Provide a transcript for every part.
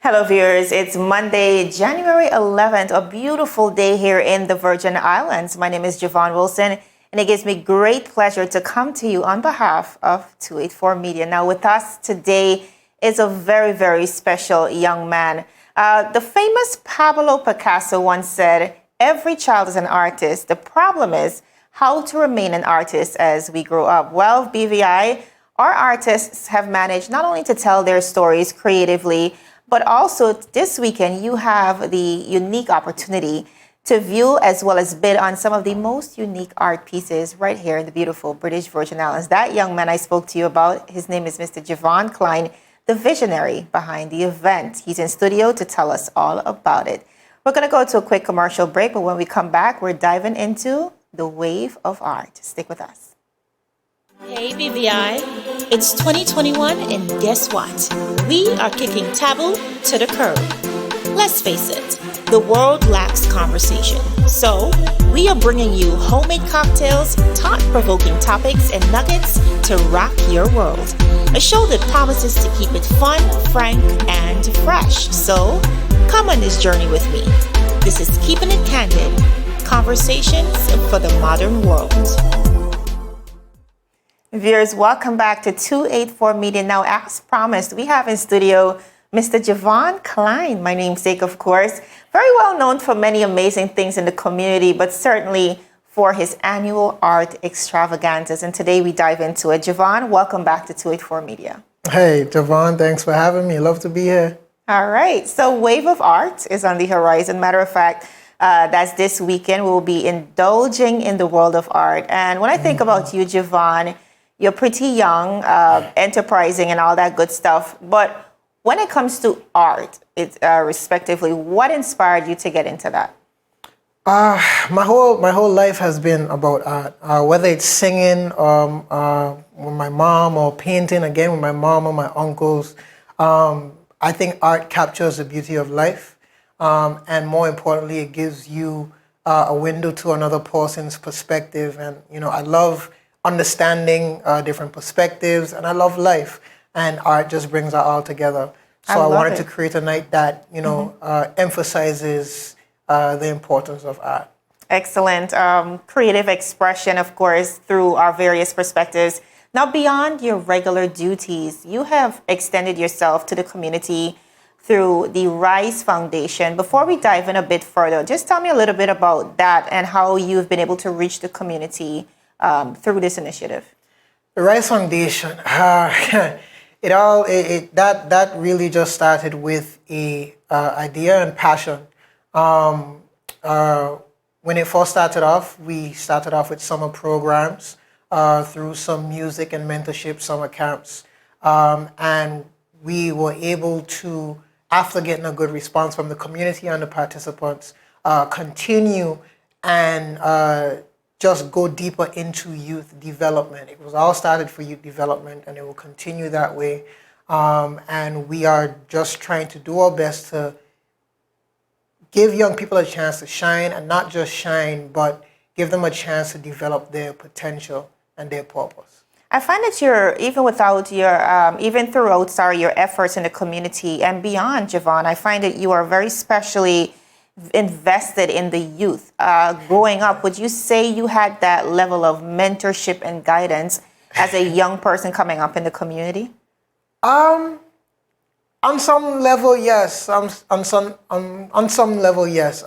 Hello, viewers. It's Monday, January 11th, a beautiful day here in the Virgin Islands. My name is Javon Wilson, and it gives me great pleasure to come to you on behalf of 284 Media. Now, with us today is a very, very special young man. The famous Pablo Picasso once said, "Every child is an artist. The problem is how to remain an artist as we grow up." Well, BVI, our artists have managed not only to tell their stories creatively, but also this weekend, you have the unique opportunity to view as well as bid on some of the most unique art pieces right here in the beautiful British Virgin Islands. That young man I spoke to you about, his name is Mr. Javon Klein, the visionary behind the event. He's in studio to tell us all about it. We're going to go to a quick commercial break, but when we come back, we're diving into the wave of art. Stick with us. Hey BVI, it's 2021 and guess what? We are kicking taboo to the curb. Let's face it, the world lacks conversation. So we are bringing you homemade cocktails, thought-provoking topics, and nuggets to rock your world. A show that promises to keep it fun, frank, and fresh. So come on this journey with me. This is Keeping It Candid, conversations for the modern world. Viewers, welcome back to 284 Media. Now, as promised, we have in studio Mr. Javon Klein, my namesake, of course. Very well known for many amazing things in the community, but certainly for his annual art extravaganzas. And today we dive into it. Javon, welcome back to 284 Media. Hey, Javon, thanks for having me. Love to be here. All right. So Wave of Art is on the horizon. Matter of fact, that's this weekend. We will be indulging in the world of art. And when I think about you, Javon, you're pretty young, enterprising, and all that good stuff. But when it comes to art, respectively, what inspired you to get into that? My whole life has been about art. Whether it's singing with my mom or painting again with my mom or my uncles. I think art captures the beauty of life, and more importantly, it gives you a window to another person's perspective. And I love understanding different perspectives, and I love life, and art just brings it all together. So I wanted to create a night that emphasizes the importance of art. Excellent. Creative expression, of course, through our various perspectives. Now, beyond your regular duties, you have extended yourself to the community through the Rise Foundation. Before we dive in a bit further, just tell me a little bit about that and how you've been able to reach the community through this initiative. The Rise Foundation, that really just started with a idea and passion. When it first started off, we started off with summer programs through some music and mentorship summer camps, and we were able to, after getting a good response from the community and the participants, continue and just go deeper into youth development. It was all started for youth development, and it will continue that way. And we are just trying to do our best to give young people a chance to shine, and not just shine, but give them a chance to develop their potential and their purpose. I find that even throughout your efforts in the community and beyond, Javon, I find that you are very specially invested in the youth. Growing up, would you say you had that level of mentorship and guidance as a young person coming up in the community? On some level, yes. On some level, yes.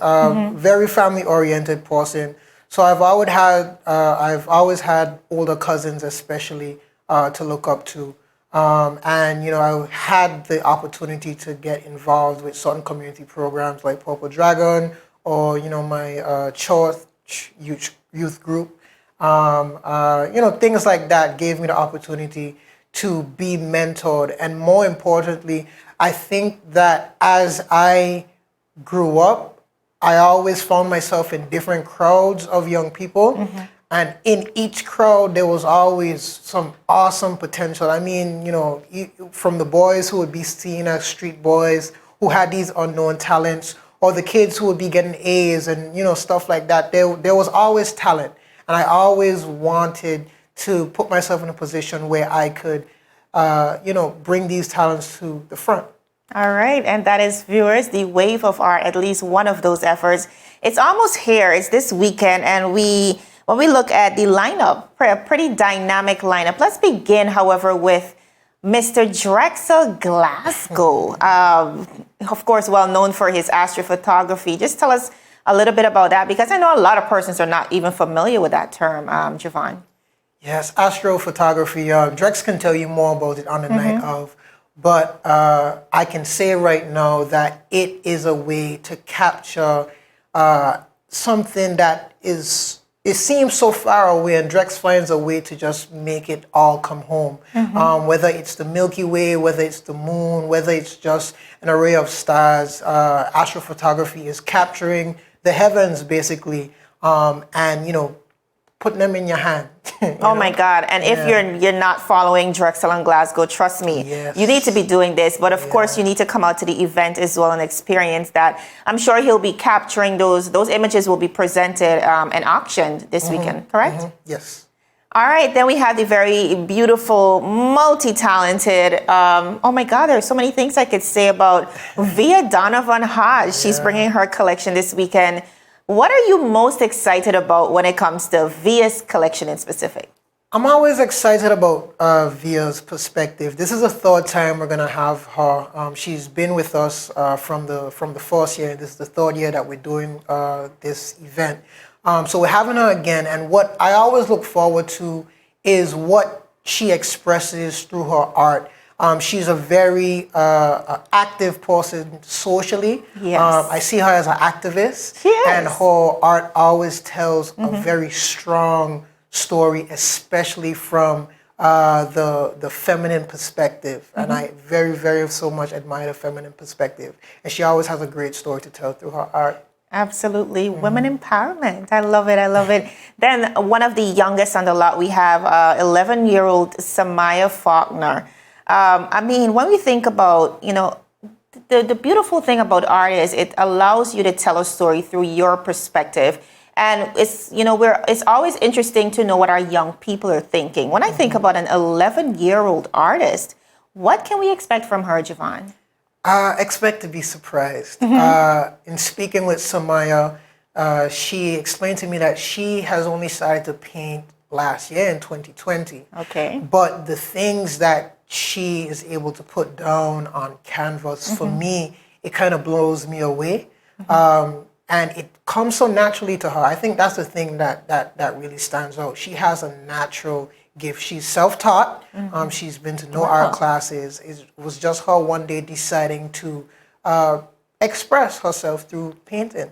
Very family-oriented person. So I've always had older cousins, especially to look up to. And I had the opportunity to get involved with certain community programs like Purple Dragon, or my church youth group. Things like that gave me the opportunity to be mentored. And more importantly, I think that as I grew up, I always found myself in different crowds of young people. And in each crowd, there was always some awesome potential. I mean, from the boys who would be seen as street boys, who had these unknown talents, or the kids who would be getting A's and, stuff like that. There was always talent. And I always wanted to put myself in a position where I could, bring these talents to the front. All right, and that is, viewers, the Wave of Art, at least one of those efforts. It's almost here. It's this weekend, and when we look at the lineup, a pretty dynamic lineup. Let's begin, however, with Mr. Drexel Glasgow. Of course, well known for his astrophotography. Just tell us a little bit about that, because I know a lot of persons are not even familiar with that term, Javon. Yes, astrophotography. Drex can tell you more about it on the night of. But I can say right now that it is a way to capture something that it seems so far away, and Drex finds a way to just make it all come home. Whether it's the Milky Way, whether it's the moon, whether it's just an array of stars, astrophotography is capturing the heavens basically, and putting them in your hand. Oh my God. And if you're not following Drexel and Glasgow, trust me, you need to be doing this. But of course, you need to come out to the event as well and experience that. I'm sure he'll be capturing those images will be presented and auctioned this weekend, correct? Yes. All right, then we have the very beautiful, multi-talented, oh my God, there's so many things I could say about Via Donovan Hodge. She's bringing her collection this weekend. What are you most excited about when it comes to Via's collection in specific? I'm always excited about Via's perspective. This is the third time we're gonna have her. She's been with us from the first year. This is the third year that we're doing this event. So we're having her again, and what I always look forward to is what she expresses through her art. She's a very active person socially. Yes. I see her as an activist. She is. And her art always tells a very strong story, especially from the feminine perspective. And I very, very so much admire the feminine perspective. And she always has a great story to tell through her art. Absolutely. Women empowerment. I love it. I love it. Then one of the youngest on the lot, we have 11-year-old Samaya Faulkner. I mean, when we think about, the beautiful thing about art is it allows you to tell a story through your perspective. And it's, it's always interesting to know what our young people are thinking. When I think about an 11-year-old artist, what can we expect from her, Javon? Expect to be surprised. In speaking with Samaya, she explained to me that she has only started to paint last year in 2020. Okay. But the things that she is able to put down on canvas, for me, it kind of blows me away. And it comes so naturally to her. I think that's the thing that really stands out. She has a natural gift. She's self-taught. She's been to no art classes. It was just her one day deciding to express herself through painting.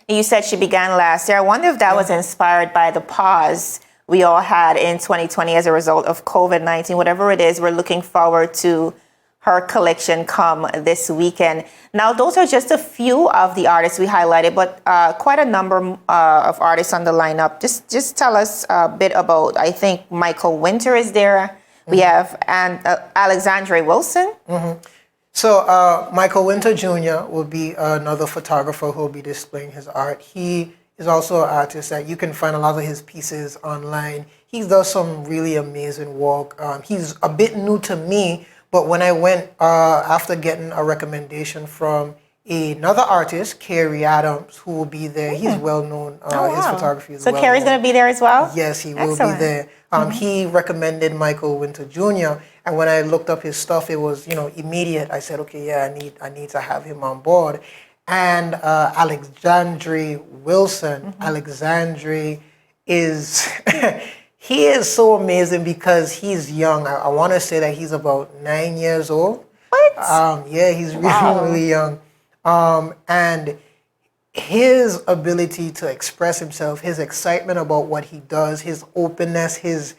You said she began last year. I wonder if that was inspired by the pause we all had in 2020 as a result of COVID-19. Whatever it is, we're looking forward to her collection come this weekend. Now, those are just a few of the artists we highlighted, but quite a number of artists on the lineup. Just tell us a bit about, I think Michael Winter is there. We have Alexandre Wilson. So Michael Winter Jr. will be another photographer who will be displaying his art. He is also an artist that you can find a lot of his pieces online. He does some really amazing work. He's a bit new to me, but when I went after getting a recommendation from another artist, Carrie Adams, who will be there. He's well known. His photography is well known. So Carrie's going to be there as well? Yes, he will be there. He recommended Michael Winter Jr. And when I looked up his stuff, it was immediate. I said, okay, yeah, I need to have him on board. And Alexandre Wilson. Alexandre is he is so amazing because he's young. I want to say that he's about 9 years old. What? Yeah, he's really young. And his ability to express himself, his excitement about what he does, his openness, he's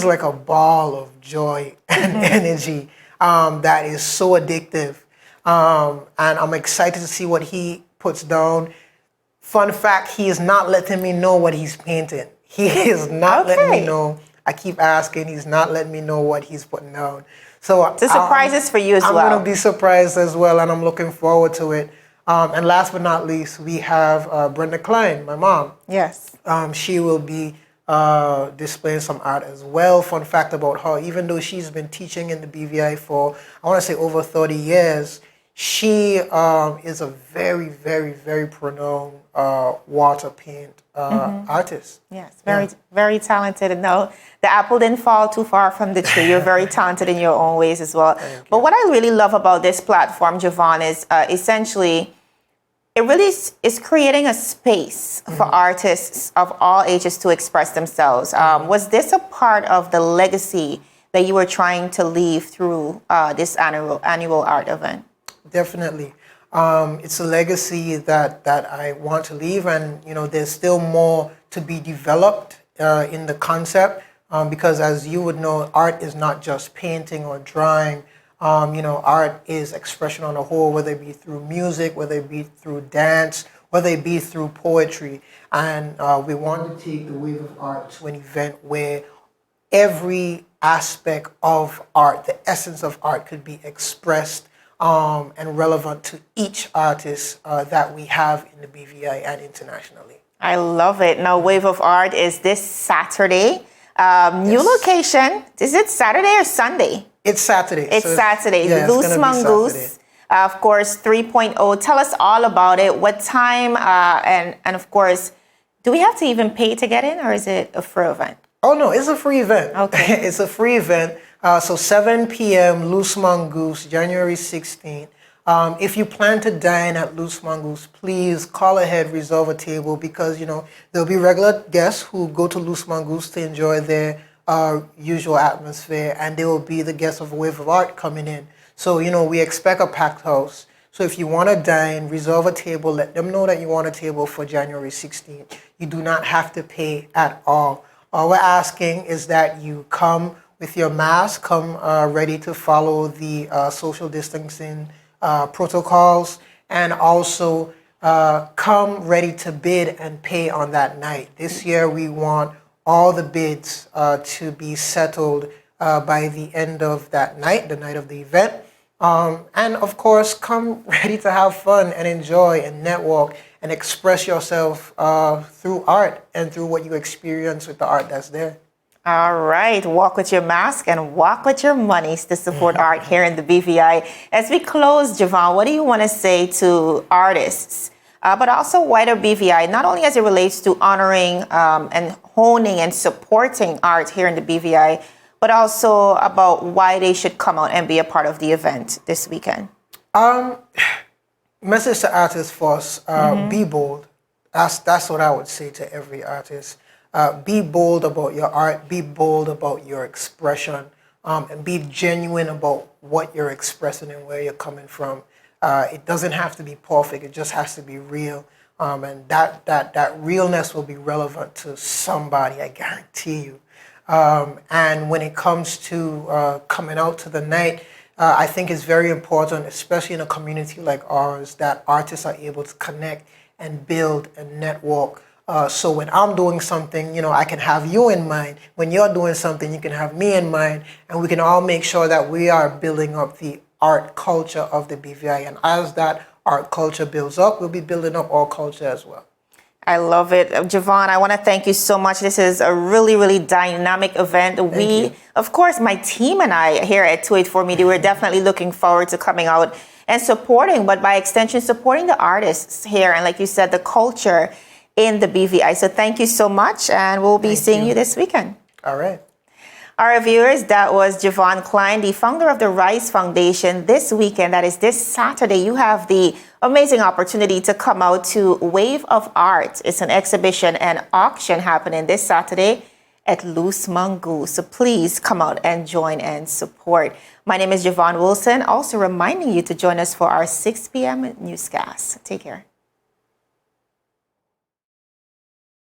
like a ball of joy and energy that is so addictive. And I'm excited to see what he puts down. Fun fact, he is not letting me know what he's painting. He is not letting me know. I keep asking, he's not letting me know what he's putting down. So the surprise is for you as well. I'm going to be surprised as well, and I'm looking forward to it. And last but not least, we have Brenda Klein, my mom. Yes. She will be displaying some art as well. Fun fact about her, even though she's been teaching in the BVI for, I want to say, over 30 years, she is a very, very, very renowned water paint artist. Yes, very talented. And no, the apple didn't fall too far from the tree. You're very talented in your own ways as well. But what I really love about this platform, Javon, is essentially it really is creating a space for artists of all ages to express themselves. Was this a part of the legacy that you were trying to leave through this annual art event? Definitely. It's a legacy that I want to leave, and there's still more to be developed in the concept, because as you would know, art is not just painting or drawing. Art is expression on a whole, whether it be through music, whether it be through dance, whether it be through poetry. And we want to take the wave of art to an event where every aspect of art, the essence of art, could be expressed and relevant to each artist that we have in the BVI and internationally. I love it. Now, Wave of Art is this Saturday. New location. Is it Saturday or Sunday? It's Saturday. It's Saturday. Yeah, Loose Mongoose. Of course, 3.0. Tell us all about it. What time? And of course, do we have to even pay to get in, or is it a free event? Oh, no, it's a free event. Okay. It's a free event. So 7 p.m., Loose Mongoose, January 16th. If you plan to dine at Loose Mongoose, please call ahead, reserve a table, because, there'll be regular guests who go to Loose Mongoose to enjoy their usual atmosphere, and they will be the guests of Wave of Art coming in. So, we expect a packed house. So if you want to dine, reserve a table, let them know that you want a table for January 16th. You do not have to pay at all. All we're asking is that you come with your mask, come ready to follow the social distancing protocols, and also come ready to bid and pay on that night. This year we want all the bids to be settled by the end of that night, the night of the event. And of course, come ready to have fun and enjoy and network and express yourself through art and through what you experience with the art that's there. All right. Walk with your mask and walk with your monies to support art here in the BVI. As we close, Javon, what do you want to say to artists, but also wider BVI, not only as it relates to honoring and honing and supporting art here in the BVI, but also about why they should come out and be a part of the event this weekend? Message to artists first, be bold. That's what I would say to every artist. Be bold about your art, be bold about your expression, and be genuine about what you're expressing and where you're coming from. It doesn't have to be perfect, it just has to be real. And that realness will be relevant to somebody, I guarantee you. And when it comes to coming out to the night, I think it's very important, especially in a community like ours, that artists are able to connect and build and network. So when I'm doing something, I can have you in mind. When you're doing something, you can have me in mind. And we can all make sure that we are building up the art culture of the BVI. And as that art culture builds up, we'll be building up our culture as well. I love it. Javon, I want to thank you so much. This is a really, really dynamic event. Of course, my team and I here at 284 Media, we're definitely looking forward to coming out and supporting, but by extension, supporting the artists here. And like you said, the culture in the BVI. So thank you so much. And we'll be seeing you this weekend. All right. All right, viewers, that was Javon Klein, the founder of the Rise Foundation. This weekend, that is this Saturday, you have the amazing opportunity to come out to Wave of Art. It's an exhibition and auction happening this Saturday at Loose Mongoose. So please come out and join and support. My name is Javon Wilson, also reminding you to join us for our 6 p.m. newscast. Take care.